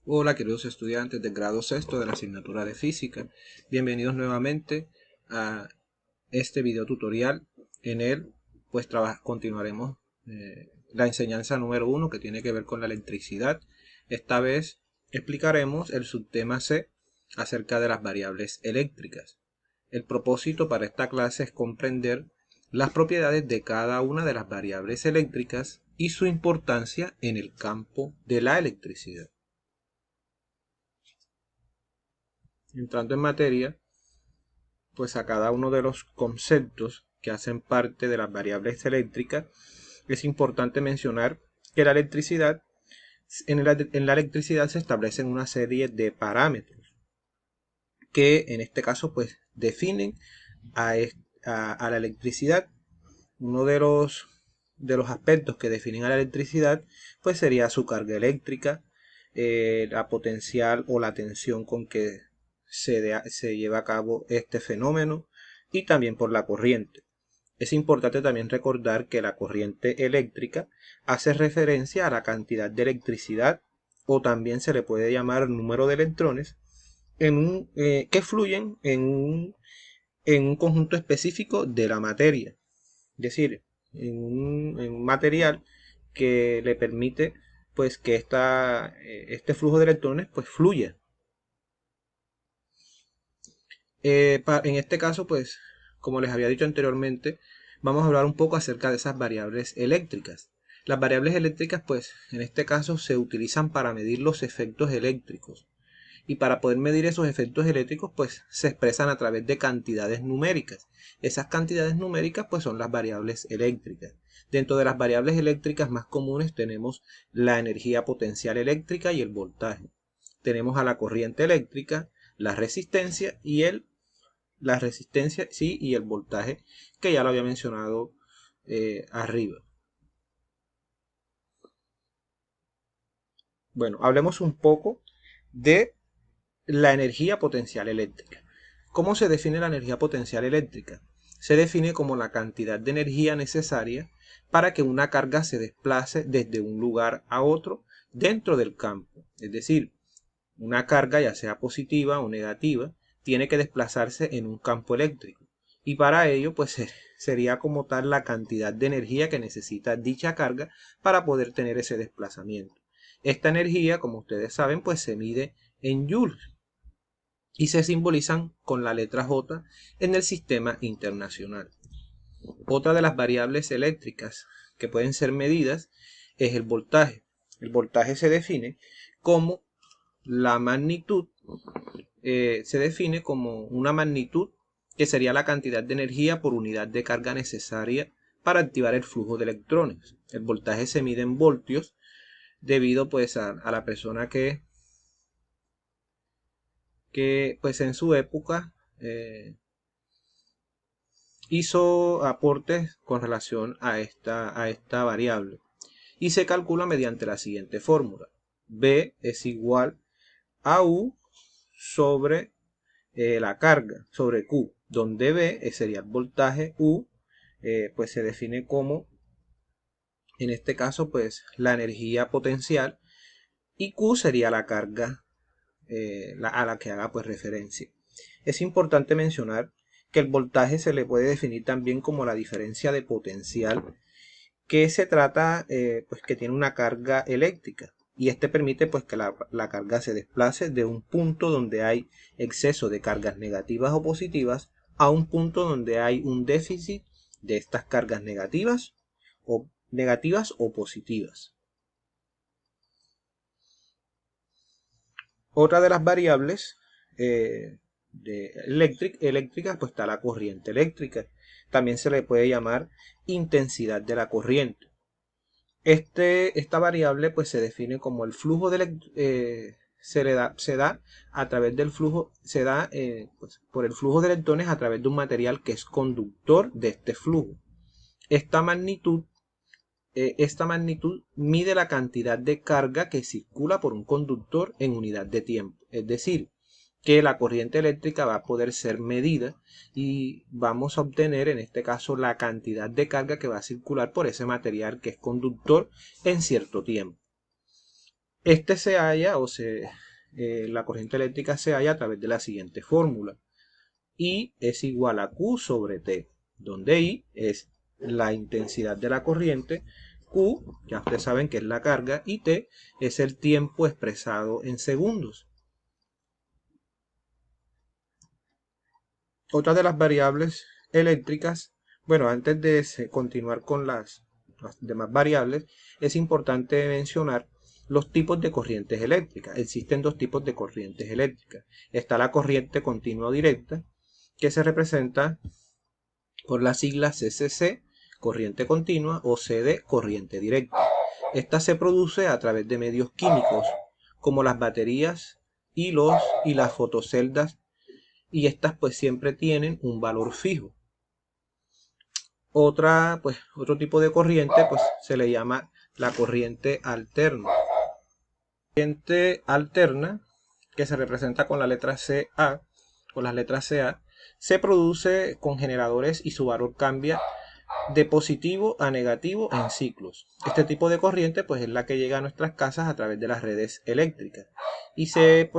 Hola queridos estudiantes del grado sexto de la asignatura de física, bienvenidos nuevamente a este video tutorial. En él pues continuaremos la enseñanza número 1 que tiene que ver con la electricidad. Esta vez explicaremos el subtema C acerca de las variables eléctricas. El propósito para esta clase es comprender las propiedades de cada una de las variables eléctricas y su importancia en el campo de la electricidad. Entrando en materia, pues a cada uno de los conceptos que hacen parte de las variables eléctricas, es importante mencionar que la electricidad, en la electricidad se establecen una serie de parámetros que en este caso pues definen a la electricidad. Uno de los aspectos que definen a la electricidad pues sería su carga eléctrica, la potencial o la tensión con que se lleva a cabo este fenómeno y también por la corriente. Es importante también recordar que la corriente eléctrica hace referencia a la cantidad de electricidad o también se le puede llamar número de electrones que fluyen en un conjunto específico de la materia. Es decir, en un material que le permite pues que este flujo de electrones pues fluya. En este caso pues como les había dicho anteriormente, vamos a hablar un poco acerca de esas variables eléctricas. Las variables eléctricas pues en este caso se utilizan para medir los efectos eléctricos. Y para poder medir esos efectos eléctricos pues se expresan a través de cantidades numéricas. Esas cantidades numéricas pues son las variables eléctricas. Dentro de las variables eléctricas más comunes tenemos la energía potencial eléctrica y el voltaje. Tenemos a la corriente eléctrica, la resistencia y el voltaje, que ya lo había mencionado arriba. Bueno, hablemos un poco de la energía potencial eléctrica. ¿Cómo se define la energía potencial eléctrica? Se define como la cantidad de energía necesaria para que una carga se desplace desde un lugar a otro dentro del campo. Es decir, una carga, ya sea positiva o negativa, tiene que desplazarse en un campo eléctrico. Y para ello, pues sería como tal la cantidad de energía que necesita dicha carga para poder tener ese desplazamiento. Esta energía, como ustedes saben, pues se mide en joules y se simbolizan con la letra J en el sistema internacional. Otra de las variables eléctricas que pueden ser medidas es el voltaje. El voltaje se define como la magnitud, se define como una magnitud que sería la cantidad de energía por unidad de carga necesaria para activar el flujo de electrones. El voltaje se mide en voltios debido pues a la persona que pues en su época hizo aportes con relación a esta variable y se calcula mediante la siguiente fórmula. B es igual a U sobre la carga, sobre Q, donde B sería el voltaje, U pues se define como, en este caso, pues la energía potencial y Q sería la carga a la que haga pues referencia. Es importante mencionar que el voltaje se le puede definir también como la diferencia de potencial que se trata pues que tiene una carga eléctrica y este permite pues que la carga se desplace de un punto donde hay exceso de cargas negativas o positivas a un punto donde hay un déficit de estas cargas negativas o positivas. Otra de las variables eléctricas pues está la corriente eléctrica. También se le puede llamar intensidad de la corriente. Esta variable pues se define como el flujo se da a través del flujo, pues, por el flujo de electrones a través de un material que es conductor de este flujo. Esta magnitud mide la cantidad de carga que circula por un conductor en unidad de tiempo. Es decir, que la corriente eléctrica va a poder ser medida y vamos a obtener en este caso la cantidad de carga que va a circular por ese material que es conductor en cierto tiempo. Este se halla la corriente eléctrica se halla a través de la siguiente fórmula. I es igual a Q sobre T, donde I es la intensidad de la corriente, Q, ya ustedes saben que es la carga, y T es el tiempo expresado en segundos. Otra de las variables eléctricas, bueno, antes de continuar con las demás variables, es importante mencionar los tipos de corrientes eléctricas. Existen dos tipos de corrientes eléctricas. Está la corriente continua directa, que se representa por las siglas CCC, corriente continua, o CD, corriente directa. Esta se produce a través de medios químicos, como las baterías y las fotoceldas, y estas pues siempre tienen un valor fijo. Otro tipo de corriente pues se le llama la corriente alterna. La corriente alterna, que se representa con la letra CA, con las letras CA, se produce con generadores y su valor cambia de positivo a negativo en ciclos. Este tipo de corriente pues es la que llega a nuestras casas a través de las redes eléctricas y se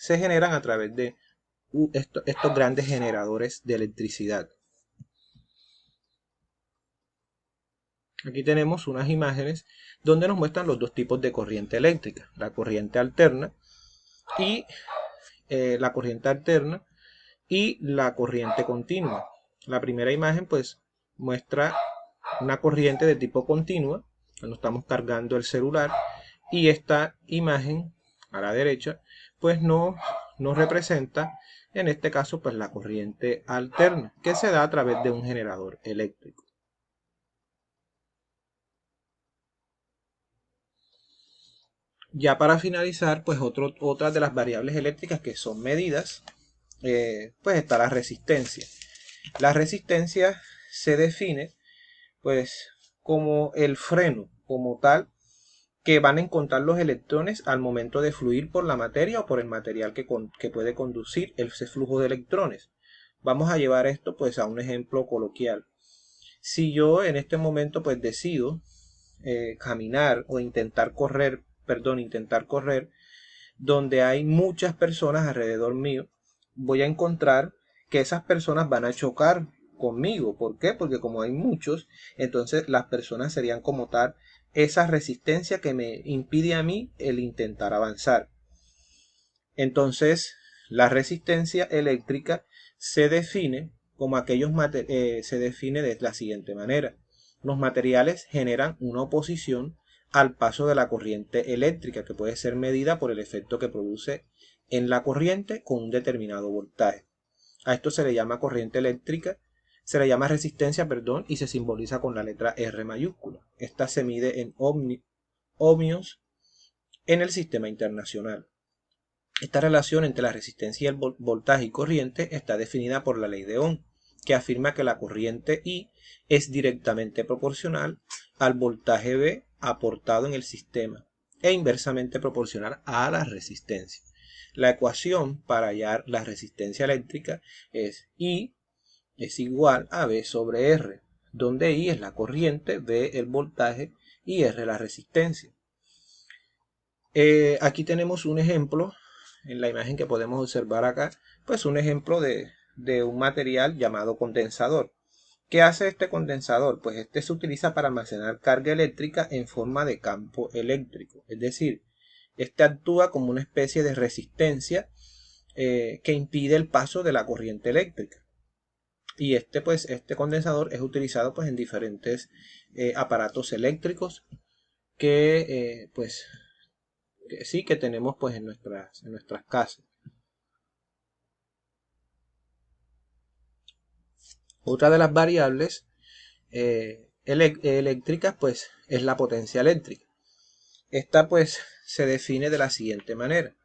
generan a través de estos grandes generadores de electricidad. Aquí tenemos unas imágenes donde nos muestran los dos tipos de corriente eléctrica, la corriente alterna y la corriente continua. La primera imagen pues muestra una corriente de tipo continua cuando estamos cargando el celular, y esta imagen a la derecha pues nos representa en este caso pues la corriente alterna, que se da a través de un generador eléctrico. Ya para finalizar, pues otras de las variables eléctricas que son medidas, pues está la resistencia. La resistencia se define pues como el freno, como tal, que van a encontrar los electrones al momento de fluir por la materia o por el material que puede conducir ese flujo de electrones. Vamos a llevar esto pues a un ejemplo coloquial. Si yo en este momento pues decido caminar o intentar correr donde hay muchas personas alrededor mío, voy a encontrar que esas personas van a chocar conmigo. ¿Por qué? Porque como hay muchos, entonces las personas serían como tal esa resistencia que me impide a mí el intentar avanzar. Entonces, la resistencia eléctrica se define se define de la siguiente manera. Los materiales generan una oposición al paso de la corriente eléctrica, que puede ser medida por el efecto que produce en la corriente con un determinado voltaje. A esto se le llama corriente eléctrica, se le llama resistencia, y se simboliza con la letra R mayúscula. Esta se mide en ohmios en el sistema internacional. Esta relación entre la resistencia y el voltaje y corriente está definida por la ley de Ohm, que afirma que la corriente I es directamente proporcional al voltaje V aportado en el sistema e inversamente proporcional a la resistencia. La ecuación para hallar la resistencia eléctrica es I es igual a V sobre R, donde I es la corriente, V el voltaje y R la resistencia. Aquí tenemos un ejemplo, en la imagen que podemos observar acá, pues un ejemplo de un material llamado condensador. ¿Qué hace este condensador? Pues este se utiliza para almacenar carga eléctrica en forma de campo eléctrico. Es decir, este actúa como una especie de resistencia que impide el paso de la corriente eléctrica. Y este condensador es utilizado pues en diferentes aparatos eléctricos que que tenemos pues en nuestras casas. Otra de las variables eléctricas pues es la potencia eléctrica. Esta pues se define de la siguiente manera.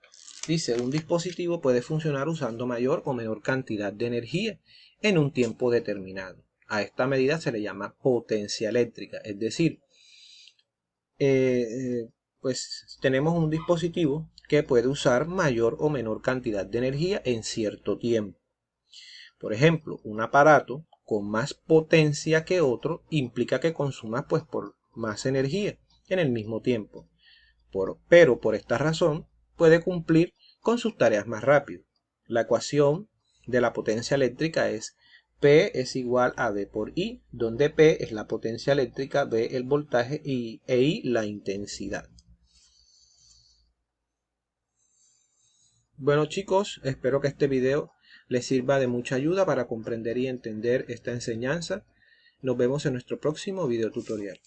Dice, un dispositivo puede funcionar usando mayor o menor cantidad de energía en un tiempo determinado. A esta medida se le llama potencia eléctrica, es decir, pues tenemos un dispositivo que puede usar mayor o menor cantidad de energía en cierto tiempo. Por ejemplo, un aparato con más potencia que otro implica que consuma pues por más energía en el mismo tiempo. pero por esta razón puede cumplir con sus tareas más rápido. La ecuación de la potencia eléctrica es P es igual a V por I, donde P es la potencia eléctrica, V el voltaje e I la intensidad. Bueno chicos, espero que este video les sirva de mucha ayuda para comprender y entender esta enseñanza. Nos vemos en nuestro próximo video tutorial.